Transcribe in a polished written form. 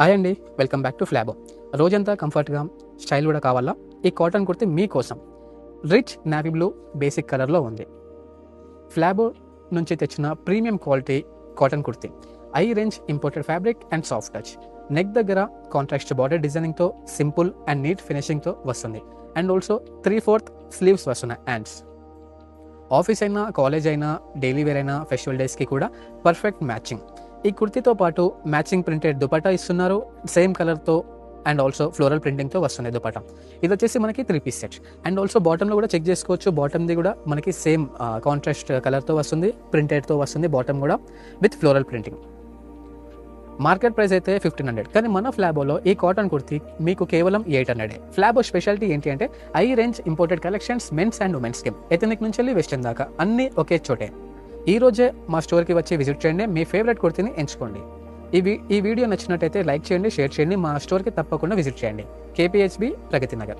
Hi అండి, welcome back to Flaubert. రోజంతా కంఫర్ట్గా స్టైల్ కూడా కావాలా? ఈ కాటన్ కుర్తి మీకోసం. రిచ్ నావీ బ్లూ బేసిక్ కలర్లో ఉంది. ఫ్లాబో నుంచి తెచ్చిన premium quality cotton kurti. High range imported fabric and soft touch. Neck దగ్గర కాంట్రాస్ట్ బార్డర్ డిజైనింగ్తో సింపుల్ అండ్ నీట్ ఫినిషింగ్తో వస్తుంది. అండ్ ఆల్సో 3/4 స్లీవ్స్ వస్తున్నాయి హ్యాండ్స్. ఆఫీస్ అయినా, కాలేజ్ అయినా, డైలీ వేర్ అయినా, ఫెస్టివల్ డేస్కి కూడా పర్ఫెక్ట్ మ్యాచింగ్. ఈ కుర్తీతో పాటు మ్యాచింగ్ ప్రింటెడ్ దుపట్టా ఇస్తున్నారు, సేమ్ కలర్తో అండ్ ఆల్సో ఫ్లోరల్ ప్రింటింగ్తో వస్తుంది దుపట్టా. ఇది వచ్చేసి మనకి 3 పీస్ సెట్. అండ్ ఆల్సో బాటంలో కూడా చెక్ చేసుకోవచ్చు. బాటమ్ది కూడా మనకి సేమ్ కాంట్రాస్ట్ కలర్తో వస్తుంది, ప్రింటెడ్తో వస్తుంది. బాటమ్ కూడా with floral printing. Market price అయితే 1500, కానీ మన ఫ్లాబోలో ఈ కాటన్ కుర్తీ మీకు కేవలం 800. ఫ్లాబో స్పెషాలిటీ ఏంటి అంటే high range imported collections, men's and ఉమెన్స్కి, ఎథనిక్ నుంచి వెళ్ళి వెస్టర్న్ దాకా అన్నీ ఒకే చోటే. ఈ రోజే మా స్టోర్కి వచ్చి విజిట్ చేయండి, మీ ఫేవరెట్ కుర్తీని ఎంచుకోండి. ఈ వీడియో నచ్చినట్టయితే లైక్ చేయండి, షేర్ చేయండి. మా స్టోర్కి తప్పకుండా విజిట్ చేయండి. KPHB, ప్రగతి నగర్.